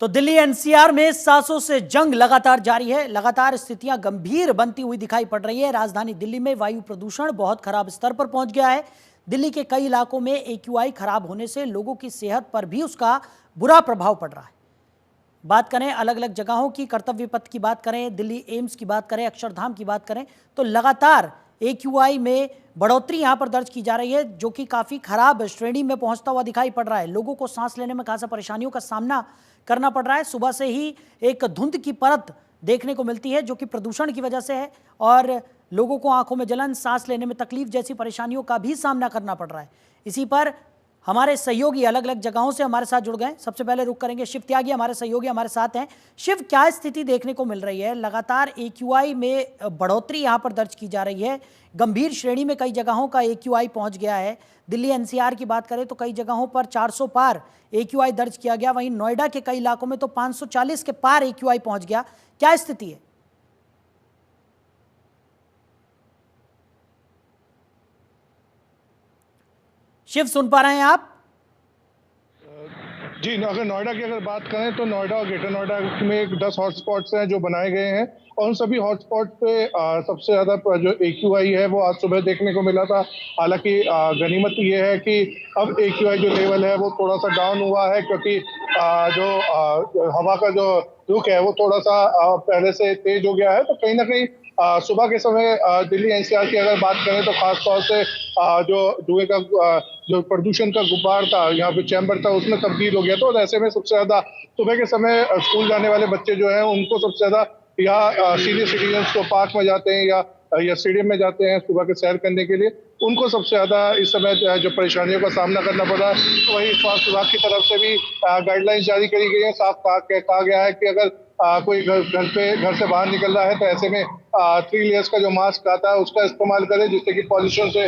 तो दिल्ली एनसीआर में सांसों से जंग लगातार जारी है। लगातार स्थितियां गंभीर बनती हुई दिखाई पड़ रही है। राजधानी दिल्ली में वायु प्रदूषण बहुत खराब स्तर पर पहुंच गया है। दिल्ली के कई इलाकों में एक्यूआई खराब होने से लोगों की सेहत पर भी उसका बुरा प्रभाव पड़ रहा है। बात करें अलग अलग जगहों की, कर्तव्य पथ की बात करें, दिल्ली एम्स की बात करें, अक्षरधाम की बात करें, तो लगातार एक्यूआई में बढ़ोतरी यहां पर दर्ज की जा रही है, जो कि काफ़ी खराब श्रेणी में पहुंचता हुआ दिखाई पड़ रहा है। लोगों को सांस लेने में खासा परेशानियों का सामना करना पड़ रहा है। सुबह से ही एक धुंध की परत देखने को मिलती है, जो कि प्रदूषण की वजह से है, और लोगों को आंखों में जलन, सांस लेने में तकलीफ जैसी परेशानियों का भी सामना करना पड़ रहा है। इसी पर हमारे सहयोगी अलग अलग जगहों से हमारे साथ जुड़ गए। सबसे पहले रुक करेंगे शिव त्यागी, हमारे सहयोगी हमारे साथ हैं। शिव, क्या स्थिति देखने को मिल रही है? लगातार एक्यूआई में बढ़ोतरी यहां पर दर्ज की जा रही है। गंभीर श्रेणी में कई जगहों का एक्यूआई पहुंच गया है। दिल्ली एनसीआर की बात करें तो कई जगहों पर 400 पार एक्यूआई दर्ज किया गया। वहीं नोएडा के कई इलाकों में तो 540 के पार एक्यूआई पहुंच गया। क्या स्थिति है? शिव, सुन पा रहे हैं आप? जी, अगर नोएडा की अगर बात करें तो नोएडा और ग्रेटर नोएडा में 10 हॉटस्पॉट्स हैं जो बनाए गए हैं, और उन सभी हॉटस्पॉट पे सबसे ज़्यादा जो एक्यूआई है वो आज सुबह देखने को मिला था। हालांकि गनीमत ये है कि अब एक्यूआई जो लेवल है वो थोड़ा सा डाउन हुआ है, क्योंकि हवा का जो रुख है वो थोड़ा सा पहले से तेज हो गया है। तो कहीं ना कहीं सुबह के समय दिल्ली एनसीआर की अगर बात करें तो खास तौर से जो धुएं का जो प्रदूषण का गुब्बार था, यहाँ पे चैम्बर था, उसमें तब्दील हो गया था। और ऐसे में सबसे ज्यादा सुबह के समय स्कूल जाने वाले बच्चे जो हैं उनको सबसे ज्यादा या सीनियर सिटीजन्स को पार्क में जाते हैं या स्टेडियम में जाते हैं सुबह के सैर करने के लिए, उनको सबसे ज्यादा इस समय जो परेशानियों का सामना करना पड़ रहा है। तो वही स्वास्थ्य विभाग की तरफ से भी गाइडलाइंस जारी करी गई है। साफ कहा गया है कि अगर कोई घर से बाहर निकल रहा है तो ऐसे में 3 लेयर्स का जो मास्क आता है उसका इस्तेमाल करें, जिससे कि पॉल्यूशन से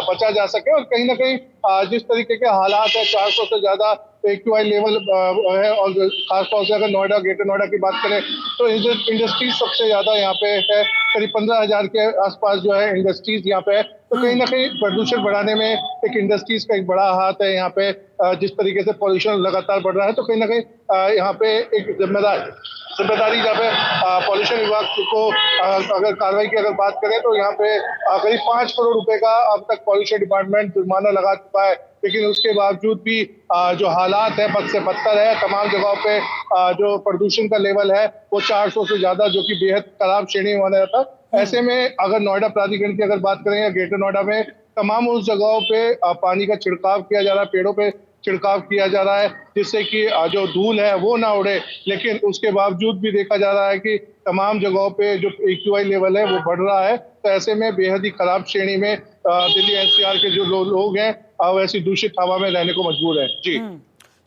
बचा जा सके। और कहीं ना कहीं जिस तरीके के हालात है, 400 से ज्यादा एक्यूआई लेवल है, और खासतौर से अगर नोएडा ग्रेटर नोएडा की बात करें तो इंडस्ट्रीज सबसे ज्यादा यहाँ पे है। करीब 15,000 के आसपास जो है इंडस्ट्रीज यहाँ पे है। तो कहीं ना कहीं प्रदूषण बढ़ाने में एक इंडस्ट्रीज का एक बड़ा हाथ है यहाँ पे। जिस तरीके से पॉल्यूशन लगातार बढ़ रहा है, तो कहीं ना कहीं यहाँ पे एक जिम्मेदारी जहाँ पे पॉल्यूशन विभाग को अगर कार्रवाई की अगर बात करें तो यहाँ पे करीब 5 करोड़ रुपए का अब तक पॉल्यूशन डिपार्टमेंट जुर्माना लगा चुका है। लेकिन उसके बावजूद भी जो हालात है बद से बदतर है। तमाम जगहों पे जो प्रदूषण का लेवल है वो 400 से ज्यादा, जो कि बेहद खराब श्रेणी में माना जाता है। ऐसे में अगर नोएडा प्राधिकरण की अगर बात करें या ग्रेटर नोएडा में तमाम उस जगहों पे पानी का छिड़काव किया जा रहा है, पेड़ों पे छिड़काव किया जा रहा है, जिससे कि जो धूल है वो ना उड़े। लेकिन उसके बावजूद भी देखा जा रहा है कि तमाम जगहों पे जो एक्यूआई लेवल है वो बढ़ रहा है। तो ऐसे में बेहद ही खराब श्रेणी में दिल्ली एनसीआर के जो लोग हैं वैसी दूषित हवा में रहने को मजबूर है। जी,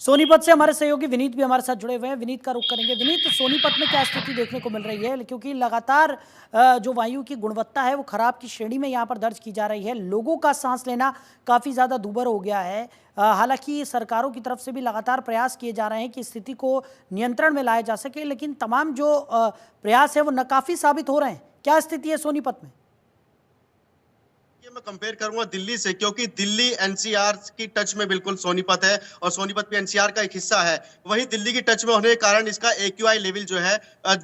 सोनीपत से हमारे सहयोगी विनीत भी हमारे साथ जुड़े हुए हैं। विनीत का रुख करेंगे। विनीत, सोनीपत में क्या स्थिति देखने को मिल रही है? क्योंकि लगातार जो वायु की गुणवत्ता है वो खराब की श्रेणी में यहाँ पर दर्ज की जा रही है। लोगों का सांस लेना काफ़ी ज़्यादा दूभर हो गया है। हालांकि सरकारों की तरफ से भी लगातार प्रयास किए जा रहे हैं कि स्थिति को नियंत्रण में लाया जा सके, लेकिन तमाम जो प्रयास है वो नाकाफी साबित हो रहे हैं। क्या स्थिति है सोनीपत में? मैं कंपेयर करूंगा दिल्ली से, क्योंकि दिल्ली एनसीआर की टच में बिल्कुल सोनीपत है और सोनीपत भी एनसीआर का एक हिस्सा है। वहीं दिल्ली की टच में होने के कारण इसका एक्यूआई लेवल जो है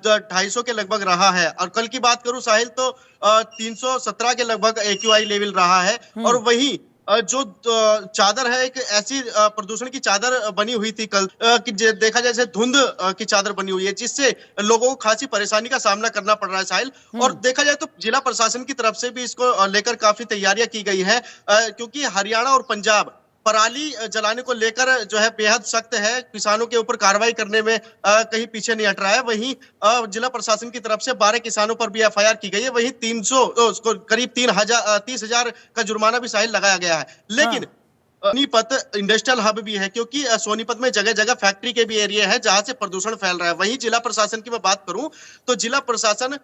250 के लगभग रहा है। और कल की बात करूं साहिल तो 317 के लगभग एक्यूआई लेवल रहा है। और वहीं जो चादर है, एक ऐसी प्रदूषण की चादर बनी हुई थी कल कि देखा जाए जैसे धुंध की चादर बनी हुई है, जिससे लोगों को खासी परेशानी का सामना करना पड़ रहा है साहिल। और देखा जाए तो जिला प्रशासन की तरफ से भी इसको लेकर काफी तैयारियां की गई है, क्योंकि हरियाणा और पंजाब पराली जलाने को लेकर जो है बेहद सख्त है। किसानों के ऊपर कार्रवाई करने में कहीं पीछे नहीं हट रहा है। वहीं जिला प्रशासन की तरफ से 12 किसानों पर भी एफआईआर की गई है। वहीं 300 करीब 30,000 का जुर्माना भी साहिल लगाया गया है। लेकिन सोनीपत इंडस्ट्रियल हब भी है, क्योंकि सोनीपत में जगह जगह फैक्ट्री के भी एरिया है जहां से प्रदूषण फैल रहा है। वहीं जिला प्रशासन की मैं बात करूं तो जिला प्रशासन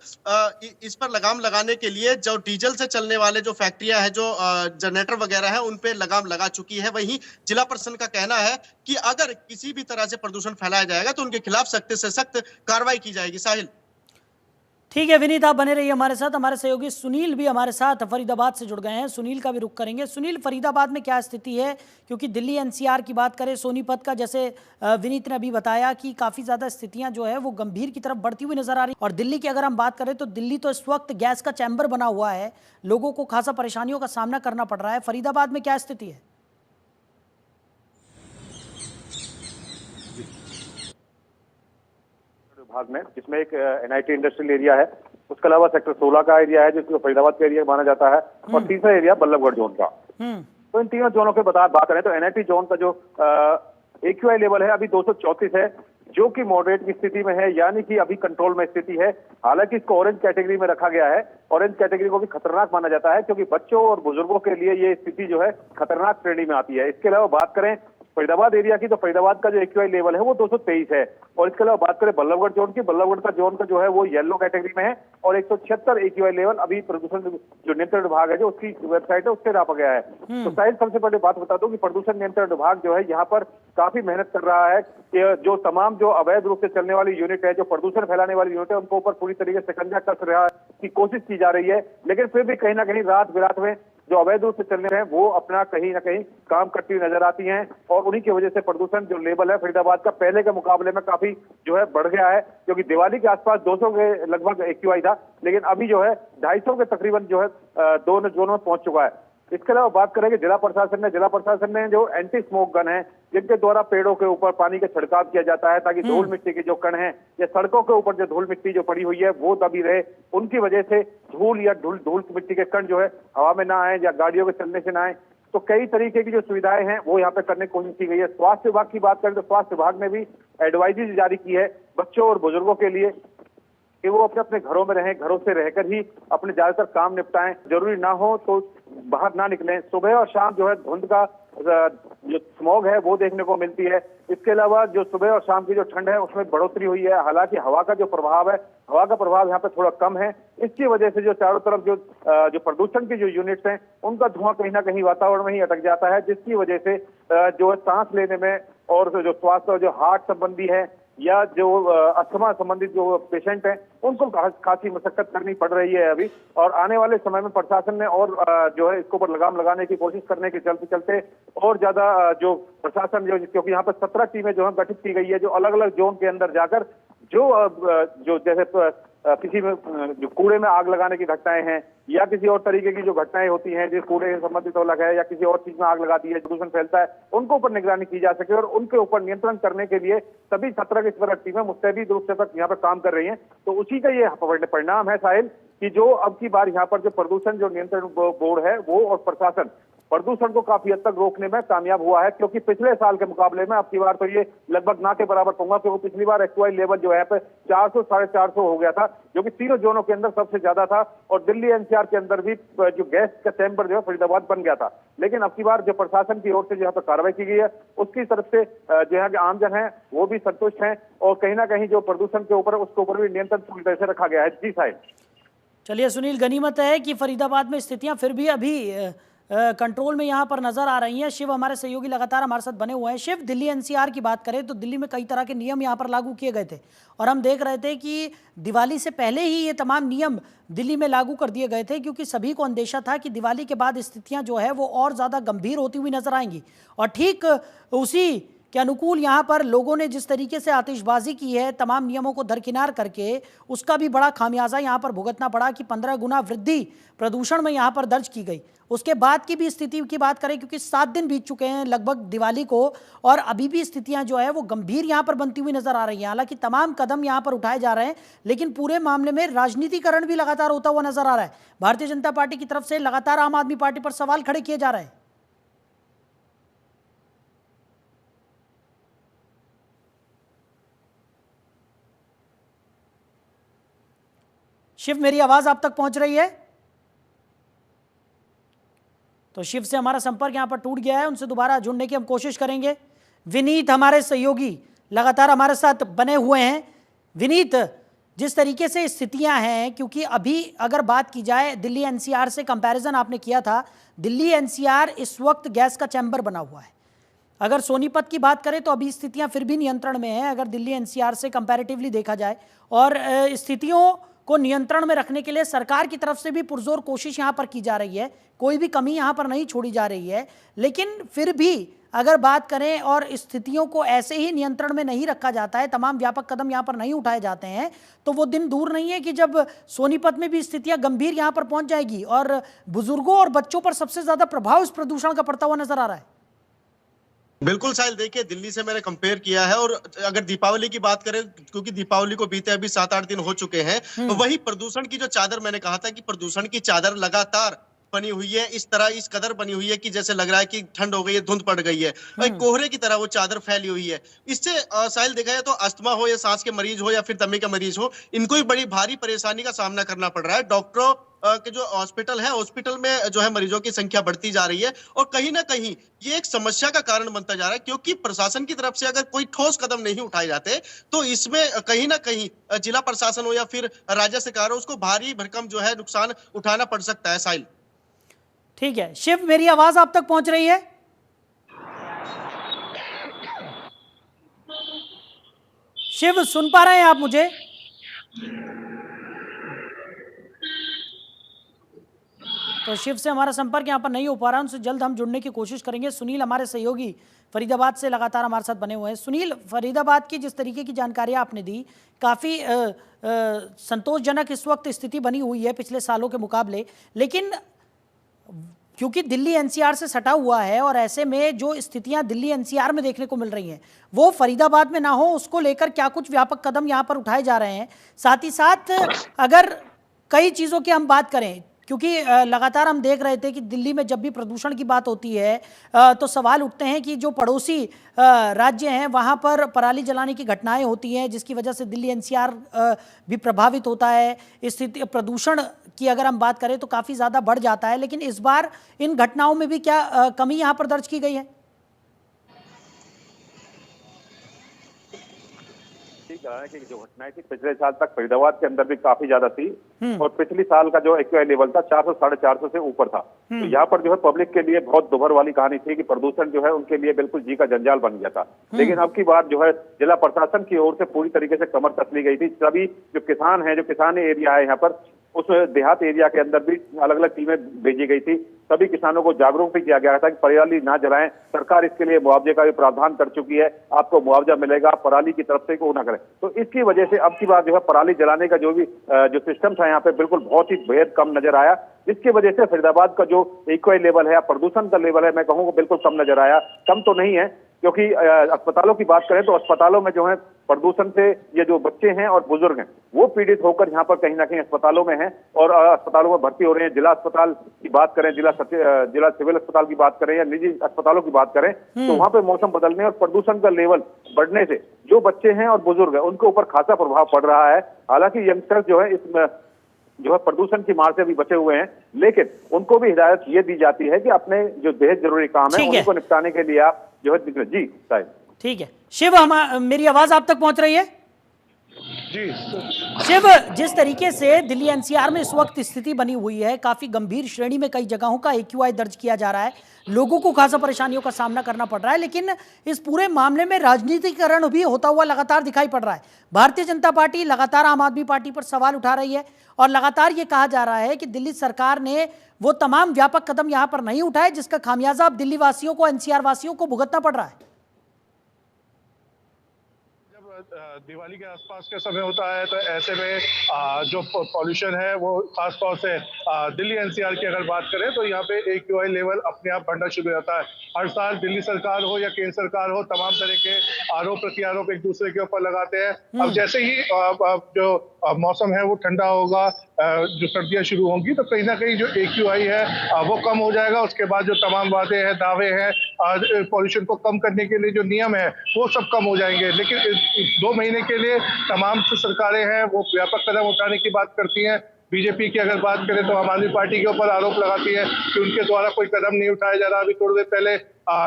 इस पर लगाम लगाने के लिए जो डीजल से चलने वाले जो फैक्ट्रियां हैं, जो जनरेटर वगैरह है, उन पे लगाम लगा चुकी है। वहीं जिला प्रशासन का कहना है कि अगर किसी भी तरह से प्रदूषण फैलाया जाएगा तो उनके खिलाफ सख्त से सख्त कार्रवाई की जाएगी। साहिल, ठीक है विनीत, आप बने रहिए हमारे साथ। हमारे सहयोगी सुनील भी हमारे साथ फरीदाबाद से जुड़ गए हैं, सुनील का भी रुख करेंगे। सुनील, फरीदाबाद में क्या स्थिति है? क्योंकि दिल्ली एनसीआर की बात करें, सोनीपत का, जैसे विनीत ने अभी बताया कि काफ़ी ज़्यादा स्थितियां जो है वो गंभीर की तरफ बढ़ती हुई नजर आ रही। और दिल्ली की अगर हम बात करें तो दिल्ली तो इस वक्त गैस का चैम्बर बना हुआ है, लोगों को खासा परेशानियों का सामना करना पड़ रहा है। फरीदाबाद में क्या स्थिति है? विभाग में, जिसमें एक एनआईटी इंडस्ट्रियल एरिया है, उसके अलावा सेक्टर 16 का एरिया है जिसको फरीदाबाद का एरिया माना जाता है, और तीसरा एरिया बल्लभगढ़ जोन का। तो इन तीनों जोनों के बात करें तो एनआईटी जोन का जो एक्यूआई लेवल है अभी 234 है, जो कि मॉडरेट की स्थिति में है, यानी कि अभी कंट्रोल में स्थिति है। हालांकि इसको ऑरेंज कैटेगरी में रखा गया है। ऑरेंज कैटेगरी को भी खतरनाक माना जाता है क्योंकि बच्चों और बुजुर्गों के लिए ये स्थिति जो है खतरनाक श्रेणी में आती है। इसके अलावा बात करें फरीदाबाद एरिया की, तो फरीदाबाद का जो एक्यूआई लेवल है वो 223 है। और इसके अलावा बात करें बल्लभगढ़ जोन की, बल्लभगढ़ का जोन का जो है वो येलो कैटेगरी में है और 176 एक्यूआई लेवल अभी प्रदूषण जो नियंत्रण विभाग है, जो उसकी वेबसाइट है, उससे नापा गया है। तो शायद सबसे पहले बात बता दूं कि प्रदूषण नियंत्रण विभाग जो है यहाँ पर काफी मेहनत कर रहा है कि जो तमाम जो अवैध रूप से चलने वाली यूनिट है, जो प्रदूषण फैलाने वाली यूनिट है, उनको ऊपर पूरी तरीके से शिकंजा कस रहा की कोशिश की जा रही है। लेकिन फिर भी कहीं ना कहीं रात बिरात में जो अवैध रूप से चलने हैं वो अपना कहीं ना कहीं काम करती हुई नजर आती हैं, और उन्हीं की वजह से प्रदूषण जो लेवल है फरीदाबाद का पहले के मुकाबले में काफी जो है बढ़ गया है। क्योंकि दिवाली के आसपास 200 के लगभग एक्यूआई था, लेकिन अभी जो है 250 के तकरीबन जो है दोनों जोनों में पहुंच चुका है। इसके अलावा बात करेंगे जिला प्रशासन ने जो एंटी स्मोक गन है, जिनके द्वारा पेड़ों के ऊपर पानी का छिड़काव किया जाता है ताकि धूल मिट्टी के जो कण हैं या सड़कों के ऊपर जो धूल मिट्टी जो पड़ी हुई है वो दबी रहे, उनकी वजह से धूल या धूल मिट्टी के कण जो है हवा में ना आए या गाड़ियों के चलने से ना आए। तो कई तरीके की जो सुविधाएं हैं वो यहाँ पे करने की कोशिश की गई है। स्वास्थ्य विभाग की बात करें तो स्वास्थ्य विभाग ने भी एडवाइजरी जारी की है बच्चों और बुजुर्गों के लिए कि वो अपने अपने घरों में रहें, घरों से रहकर ही अपने ज्यादातर काम निपटाएं, जरूरी ना हो तो बाहर ना निकलें। सुबह और शाम जो है धुंध का जो स्मॉग है वो देखने को मिलती है। इसके अलावा जो सुबह और शाम की जो ठंड है उसमें बढ़ोतरी हुई है। हालांकि हवा का जो प्रभाव है, हवा का प्रभाव यहाँ पे थोड़ा कम है। इसकी वजह से जो चारों तरफ जो प्रदूषण की जो यूनिट्स हैं उनका धुआं कहीं ना कहीं वातावरण में ही अटक जाता है, जिसकी वजह से जो सांस लेने में और जो स्वास्थ्य जो हार्ट संबंधी है या जो अस्थमा संबंधित जो पेशेंट हैं उनको खासी मशक्कत करनी पड़ रही है अभी। और आने वाले समय में प्रशासन ने और जो है इसके ऊपर लगाम लगाने की कोशिश करने के चलते चलते और ज्यादा जो प्रशासन जो, क्योंकि यहाँ पर 17 टीमें जो है गठित की गई है, जो अलग अलग जोन के अंदर जाकर जो जैसे किसी में जो कूड़े में आग लगाने की घटनाएं हैं या किसी और तरीके की जो घटनाएं होती हैं जिस कूड़े से संबंधित अलग है या किसी और चीज में आग लगाती है, प्रदूषण फैलता है, उनको ऊपर निगरानी की जा सके और उनके ऊपर नियंत्रण करने के लिए सभी 17 की 17 टीमें मुस्तैदी रूप से तक यहाँ पर काम कर रही हैं। तो उसी का ये परिणाम है साहिल कि जो अब की बार यहाँ पर जो प्रदूषण जो नियंत्रण बोर्ड है वो और प्रशासन प्रदूषण को काफी हद तक रोकने में कामयाब हुआ है। क्योंकि पिछले साल के मुकाबले में अब की बार तो ये लगभग ना के बराबर कहूंगा, क्योंकि पिछली बार एक्यूआई लेवल जो है 400 450 हो गया था, जो कि तीनों जोनों के अंदर सबसे ज्यादा था। और दिल्ली एनसीआर के अंदर भी जो गैस का चैम्बर जो है फरीदाबाद बन गया था। लेकिन अब की बार जो प्रशासन की ओर से जो यहाँ पर कार्रवाई की गई है उसकी तरफ से जो यहाँ के आमजन है वो भी संतुष्ट है और कहीं ना कहीं जो प्रदूषण के ऊपर उसके ऊपर भी नियंत्रण पूरी तरह से रखा गया है। जी साहिब। चलिए सुनील, गनीमत है कि फरीदाबाद में स्थितियां फिर भी अभी कंट्रोल में यहाँ पर नजर आ रही हैं। शिव हमारे सहयोगी लगातार हमारे साथ बने हुए हैं। शिव, दिल्ली एनसीआर की बात करें तो दिल्ली में कई तरह के नियम यहाँ पर लागू किए गए थे और हम देख रहे थे कि दिवाली से पहले ही ये तमाम नियम दिल्ली में लागू कर दिए गए थे, क्योंकि सभी को अंदेशा था कि दिवाली के बाद स्थितियाँ जो है वो और ज़्यादा गंभीर होती हुई नजर आएंगी। और ठीक उसी के अनुकूल यहाँ पर लोगों ने जिस तरीके से आतिशबाजी की है तमाम नियमों को दरकिनार करके, उसका भी बड़ा खामियाजा यहाँ पर भुगतना पड़ा कि 15 गुना वृद्धि प्रदूषण में यहाँ पर दर्ज की गई। उसके बाद की भी स्थिति की बात करें, क्योंकि 7 दिन बीत चुके हैं लगभग दिवाली को और अभी भी स्थितियां जो है वो गंभीर यहाँ पर बनती हुई नजर आ रही हैं। हालांकि तमाम कदम यहाँ पर उठाए जा रहे हैं, लेकिन पूरे मामले में राजनीतिकरण भी लगातार होता हुआ नजर आ रहा है। भारतीय जनता पार्टी की तरफ से लगातार आम आदमी पार्टी पर सवाल खड़े किए जा रहे हैं। शिव, मेरी आवाज आप तक पहुंच रही है? तो शिव से हमारा संपर्क यहां पर टूट गया है, उनसे दोबारा जुड़ने की हम कोशिश करेंगे। विनीत हमारे सहयोगी लगातार हमारे साथ बने हुए हैं। विनीत, जिस तरीके से स्थितियां हैं, क्योंकि अभी अगर बात की जाए दिल्ली एनसीआर से कंपैरिजन आपने किया था, दिल्ली एनसीआर इस वक्त गैस का चैम्बर बना हुआ है। अगर सोनीपत की बात करें तो अभी स्थितियां फिर भी नियंत्रण में हैं अगर दिल्ली एनसीआर से कंपैरेटिवली देखा जाए, और स्थितियों को नियंत्रण में रखने के लिए सरकार की तरफ से भी पुरजोर कोशिश यहाँ पर की जा रही है, कोई भी कमी यहाँ पर नहीं छोड़ी जा रही है। लेकिन फिर भी अगर बात करें और स्थितियों को ऐसे ही नियंत्रण में नहीं रखा जाता है, तमाम व्यापक कदम यहाँ पर नहीं उठाए जाते हैं, तो वो दिन दूर नहीं है कि जब सोनीपत में भी स्थितियां गंभीर यहाँ पर पहुंच जाएगी और बुजुर्गों और बच्चों पर सबसे ज्यादा प्रभाव इस प्रदूषण का पड़ता हुआ नजर आ रहा है। बिल्कुल साहिल, देखिए दिल्ली से मैंने कंपेयर किया है, और अगर दीपावली की बात करें, क्योंकि दीपावली को बीते अभी 7-8 दिन हो चुके हैं, तो वही प्रदूषण की जो चादर मैंने कहा था कि प्रदूषण की चादर लगातार बनी हुई है, इस तरह इस कदर बनी हुई है कि जैसे लग रहा है कि ठंड हो गई है, धुंध पड़ गई है, एक कोहरे की तरह वो चादर फैली हुई है। इससे साहिल देखा जाए तो अस्थमा हो या सांस के मरीज हो या फिर दमे के मरीज हो, इनको भी बड़ी भारी परेशानी का सामना करना पड़ रहा है। डॉक्टरों के जो हॉस्पिटल है, हॉस्पिटल में जो है मरीजों की संख्या बढ़ती जा रही है, और कहीं ना कहीं ये एक समस्या का कारण बनता जा रहा है, क्योंकि प्रशासन की तरफ से अगर कोई ठोस कदम नहीं उठाए जाते तो इसमें कहीं ना कहीं जिला प्रशासन हो या फिर राज्य सरकार हो, उसको भारी भरकम जो है नुकसान उठाना पड़ सकता है। साहिल, ठीक है शिव, मेरी आवाज आप तक पहुंच रही है? शिव, सुन पा रहे हैं आप मुझे? तो शिव से हमारा संपर्क यहाँ पर नहीं हो पा रहा है, उनसे जल्द हम जुड़ने की कोशिश करेंगे। सुनील हमारे सहयोगी फरीदाबाद से लगातार हमारे साथ बने हुए हैं। सुनील, फरीदाबाद की जिस तरीके की जानकारी आपने दी, काफ़ी संतोषजनक इस वक्त स्थिति बनी हुई है पिछले सालों के मुकाबले, लेकिन क्योंकि दिल्ली एनसीआर से सटा हुआ है और ऐसे में जो स्थितियां दिल्ली एनसीआर में देखने को मिल रही हैं वो फरीदाबाद में ना हो, उसको लेकर क्या कुछ व्यापक कदम यहां पर उठाए जा रहे हैं? साथ ही साथ अगर कई चीज़ों की हम बात करें, क्योंकि लगातार हम देख रहे थे कि दिल्ली में जब भी प्रदूषण की बात होती है तो सवाल उठते हैं कि जो पड़ोसी राज्य हैं वहाँ पर पराली जलाने की घटनाएं होती हैं, जिसकी वजह से दिल्ली एनसीआर भी प्रभावित होता है। स्थिति प्रदूषण की अगर हम बात करें तो काफ़ी ज़्यादा बढ़ जाता है, लेकिन इस बार इन घटनाओं में भी क्या कमी यहाँ पर दर्ज की गई है? कि जो घटनाएं थी पिछले साल तक फरीदाबाद के अंदर भी काफी ज्यादा थी, और पिछले साल का जो एक्यूआई लेवल था 400-450 से ऊपर था। तो यहाँ पर जो है पब्लिक के लिए बहुत दुभर वाली कहानी थी कि प्रदूषण जो है उनके लिए बिल्कुल जी का जंजाल बन गया था। लेकिन अब की बार जो है जिला प्रशासन की ओर से पूरी तरीके से कमर कस ली गई थी। सभी जो किसान है, जो किसान एरिया है यहाँ पर, उस देहात एरिया के अंदर भी अलग अलग टीमें भेजी गई थी। सभी किसानों को जागरूक भी किया गया था कि पराली ना जलाएं, सरकार इसके लिए मुआवजे का भी प्रावधान कर चुकी है, आपको मुआवजा मिलेगा, पराली की तरफ से को ना करें। तो इसकी वजह से अब की बार जो है पराली जलाने का जो भी जो सिस्टम था यहाँ पे बिल्कुल बहुत ही बेहद कम नजर आया, जिसकी वजह से फरीदाबाद का जो एक्यूआई लेवल है या प्रदूषण का लेवल है, मैं कहूँगा बिल्कुल कम नजर आया। कम तो नहीं है, क्योंकि अस्पतालों की बात करें तो अस्पतालों में जो है प्रदूषण से ये जो बच्चे हैं और बुजुर्ग हैं वो पीड़ित होकर यहाँ पर कहीं ना कहीं अस्पतालों में हैं और अस्पतालों में भर्ती हो रहे हैं। जिला अस्पताल की बात करें, जिला सिविल अस्पताल की बात करें या निजी अस्पतालों की बात करें, तो वहाँ पे मौसम बदलने और प्रदूषण का लेवल बढ़ने से जो बच्चे हैं और बुजुर्ग हैं उनके ऊपर खासा प्रभाव पड़ रहा है। हालांकि यंगस्टर्स जो है इसमें जो है प्रदूषण की मार से भी बचे हुए हैं, लेकिन उनको भी हिदायत ये दी जाती है कि अपने जो बेहद जरूरी काम है उनको निपटाने के लिए आप जो है जी साहब। ठीक है शिव, मेरी आवाज आप तक पहुंच रही है? जी शिव, जिस तरीके से दिल्ली एनसीआर में इस वक्त स्थिति बनी हुई है, काफी गंभीर श्रेणी में कई जगहों का एक्यूआई दर्ज किया जा रहा है, लोगों को खासा परेशानियों का सामना करना पड़ रहा है, लेकिन इस पूरे मामले में राजनीतिकरण भी होता हुआ लगातार दिखाई पड़ रहा है। भारतीय जनता पार्टी लगातार आम आदमी पार्टी पर सवाल उठा रही है और लगातार ये कहा जा रहा है कि दिल्ली सरकार ने वो तमाम व्यापक कदम यहां पर नहीं उठाए जिसका खामियाजा अब दिल्ली वासियों को, एनसीआर वासियों को भुगतना पड़ रहा है। दिवाली के आसपास का समय होता है तो ऐसे में जो पॉल्यूशन है वो खास तौर से दिल्ली एनसीआर की अगर बात करें तो यहाँ पे एक्यूआई लेवल अपने आप बढ़ना शुरू हो जाता है। हर साल दिल्ली सरकार हो या केंद्र सरकार हो, तमाम तरह के आरोप प्रत्यारोप एक दूसरे के ऊपर लगाते हैं। अब जैसे ही जो मौसम है वो ठंडा होगा, जो सर्दियां शुरू होंगी, तो कहीं ना कहीं जो एक्यूआई है वो कम हो जाएगा। उसके बाद जो तमाम वादे हैं, दावे हैं, पॉल्यूशन को कम करने के लिए जो नियम है वो सब कम हो जाएंगे। लेकिन 2 महीने के लिए तमाम जो सरकारें हैं वो व्यापक कदम उठाने की बात करती हैं। बीजेपी की अगर बात करें तो आम आदमी पार्टी के ऊपर आरोप लगाती है कि उनके द्वारा कोई कदम नहीं उठाया जा रहा। अभी थोड़ी देर पहले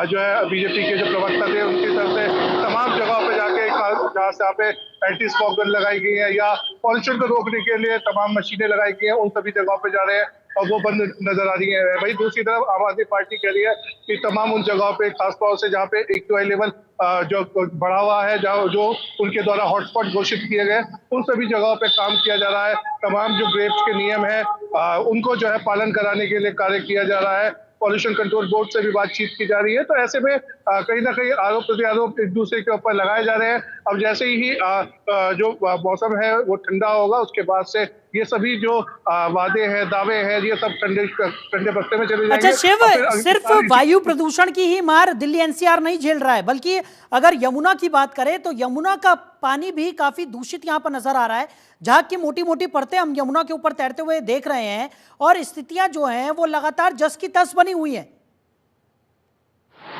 जो है बीजेपी के जो प्रवक्ता थे उनकी तरफ से तमाम जगहों पे जाके जहाँ से यहाँ पे एंटी स्मोक गन लगाई गई है या पॉल्यूशन को रोकने के लिए तमाम मशीनें लगाई गई हैं, उन सभी जगहों पे जा रहे हैं। और वो बंद नजर आ रही है। वही दूसरी तरफ आम आदमी पार्टी कह रही है कि तमाम उन जगहों पे, खासतौर से जहाँ पे एक्यूआई लेवल जो बढ़ा हुआ है, जो उनके द्वारा हॉटस्पॉट घोषित किए गए, उन सभी जगहों पे काम किया जा रहा है। तमाम जो ग्रेप्स के नियम है उनको जो है पालन कराने के लिए कार्य किया जा रहा है। पॉल्यूशन कंट्रोल बोर्ड से भी बातचीत की जा रही है। तो ऐसे में कहीं ना कहीं आरोप प्रत्यारोप एक दूसरे के ऊपर लगाए जा रहे हैं। अब जैसे ही जो मौसम है वो ठंडा होगा, उसके बाद से ये सभी जो वादे हैं, दावे हैं, ये सब ठंडे ठंडे पत्ते में चले जाएंगे। अच्छा शिव, सिर्फ वायु प्रदूषण की ही मार दिल्ली एनसीआर नहीं झेल रहा है, बल्कि अगर यमुना की बात करें तो यमुना का पानी भी काफी दूषित यहाँ पर नजर आ रहा है। झाग की मोटी मोटी परतें हम यमुना के ऊपर तैरते हुए देख रहे हैं और स्थितियां जो हैं वो लगातार जस की तस बनी हुई हैं।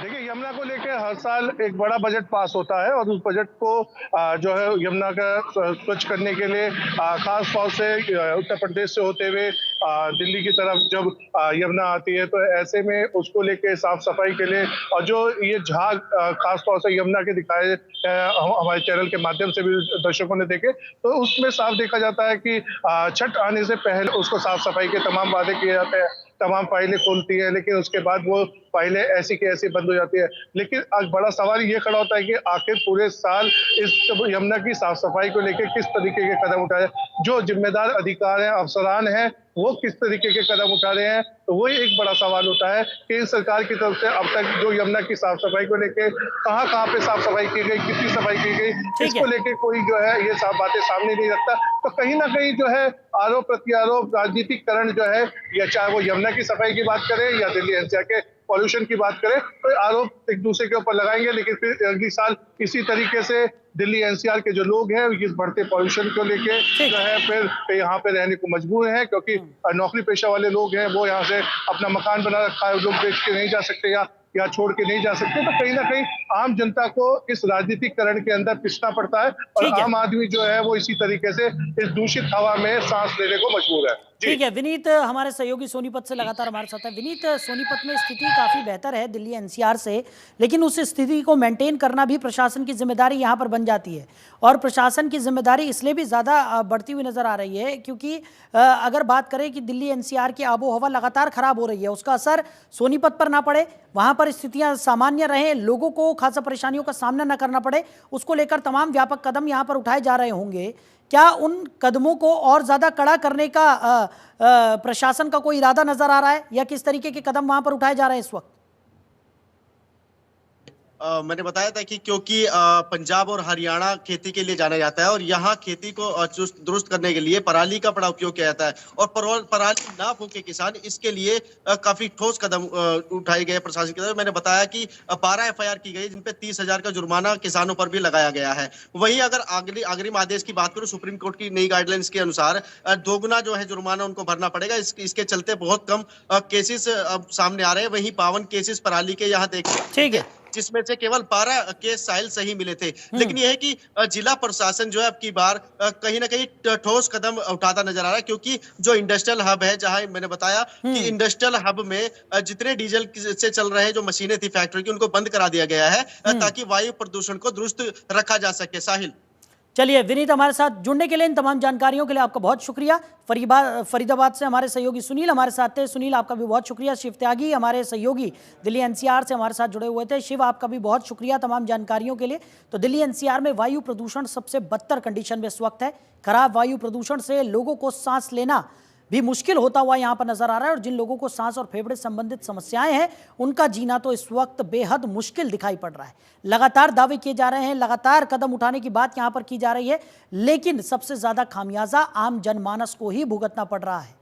देखिए, यमुना को लेकर हर साल एक बड़ा बजट पास होता है और उस बजट को जो है यमुना का स्वच्छ करने के लिए खास तौर से उत्तर प्रदेश से होते हुए दिल्ली की तरफ जब यमुना आती है, तो ऐसे में उसको लेके साफ सफाई के लिए और जो ये झाग खास तौर से यमुना के दिखाए हमारे चैनल के माध्यम से भी दर्शकों ने देखे, तो उसमें साफ देखा जाता है कि छठ आने से पहले उसको साफ सफाई के तमाम वादे किए जाते हैं, तमाम फाइलें खोलती है, लेकिन उसके बाद वो फाइलें ऐसी की ऐसी बंद हो जाती है। लेकिन आज बड़ा सवाल ये खड़ा होता है कि आखिर पूरे साल इस यमुना की साफ सफाई को लेकर किस तरीके के कदम उठाए, जो जिम्मेदार अधिकारी हैं, अफसरान हैं, वो किस तरीके के कदम उठा रहे हैं। तो वही एक बड़ा सवाल होता है कि इन सरकार की तरफ से अब तक जो यमुना की साफ सफाई को लेकर कहाँ पे साफ सफाई की गई, कितनी सफाई की गई, इसको लेकर कोई जो है ये सब बातें सामने नहीं रखता। तो कहीं ना कहीं जो है आरोप प्रत्यारोप, राजनीतिकरण जो है, या चाहे वो यमुना की सफाई की बात करें या दिल्ली एनसीआर के पॉल्यूशन की बात करें, तो आरोप एक दूसरे के ऊपर लगाएंगे। लेकिन फिर अगले साल इसी तरीके से दिल्ली एनसीआर के जो लोग हैं इस बढ़ते पॉल्यूशन को लेके जो है फिर यहाँ पे रहने को मजबूर हैं, क्योंकि नौकरी पेशा वाले लोग हैं, वो यहाँ से अपना मकान बना रखा है, लोग बेच के नहीं जा सकते या छोड़ के नहीं जा सकते। तो कहीं ना कहीं आम जनता को इस राजनीतिकरण के अंदर पिसना पड़ता है और आम आदमी जो है वो इसी तरीके से इस दूषित हवा में सांस लेने को मजबूर है। ठीक है, विनीत हमारे सहयोगी सोनीपत से लगातार हमारे साथ है। विनीत, सोनीपत में स्थिति काफ़ी बेहतर है दिल्ली एनसीआर से, लेकिन उस स्थिति को मेंटेन करना भी प्रशासन की जिम्मेदारी यहाँ पर बन जाती है और प्रशासन की जिम्मेदारी इसलिए भी ज़्यादा बढ़ती हुई नज़र आ रही है क्योंकि अगर बात करें कि दिल्ली एनसीआर की आबो हवा लगातार खराब हो रही है, उसका असर सोनीपत पर ना पड़े, वहाँ पर स्थितियाँ सामान्य रहें, लोगों को खासा परेशानियों का सामना न करना पड़े, उसको लेकर तमाम व्यापक कदम यहाँ पर उठाए जा रहे होंगे। क्या उन कदमों को और ज़्यादा कड़ा करने का प्रशासन का कोई इरादा नजर आ रहा है या किस तरीके के कदम वहां पर उठाए जा रहे हैं इस वक्त? मैंने बताया था कि क्योंकि पंजाब और हरियाणा खेती के लिए जाना जाता है और यहाँ खेती को चुस्त दुरुस्त करने के लिए पराली का बड़ा उपयोग किया जाता है और पराली ना फूके किसान, इसके लिए काफी ठोस कदम उठाए गए प्रशासन की तरफ। मैंने बताया कि 12 एफआईआर की गई, जिनपे 30,000 का जुर्माना किसानों पर भी लगाया गया है। वहीं अगर अग्रिम आदेश की बात करूं, सुप्रीम कोर्ट की नई गाइडलाइंस के अनुसार दोगुना जो है जुर्माना उनको भरना पड़ेगा। इसके चलते बहुत कम केसेस अब सामने आ रहे हैं। वहीं 52 केसेस पराली के यहाँ देखे, ठीक है, जिसमें से केवल 12 केस साहिल से ही मिले थे। लेकिन यह है कि जिला प्रशासन जो है अब की बार कहीं ना कहीं ठोस कदम उठाता नजर आ रहा है, क्योंकि जो इंडस्ट्रियल हब है, जहां मैंने बताया कि इंडस्ट्रियल हब में जितने डीजल से चल रहे जो मशीनें थी फैक्ट्री की, उनको बंद करा दिया गया है ताकि वायु प्रदूषण को दुरुस्त रखा जा सके। साहिल, चलिए विनीत, हमारे साथ जुड़ने के लिए, इन तमाम जानकारियों के लिए आपका बहुत शुक्रिया। फरीदाबाद से हमारे सहयोगी सुनील हमारे साथ थे। सुनील, आपका भी बहुत शुक्रिया। शिव त्यागी हमारे सहयोगी दिल्ली एनसीआर से हमारे साथ जुड़े हुए थे। शिव, आपका भी बहुत शुक्रिया तमाम जानकारियों के लिए। तो दिल्ली एनसीआर में वायु प्रदूषण सबसे बदतर कंडीशन में इस वक्त है। खराब वायु प्रदूषण से लोगों को सांस लेना भी मुश्किल होता हुआ यहाँ पर नजर आ रहा है और जिन लोगों को सांस और फेफड़े संबंधित समस्याएं हैं, उनका जीना तो इस वक्त बेहद मुश्किल दिखाई पड़ रहा है। लगातार दावे किए जा रहे हैं, लगातार कदम उठाने की बात यहाँ पर की जा रही है, लेकिन सबसे ज्यादा खामियाजा आम जनमानस को ही भुगतना पड़ रहा है।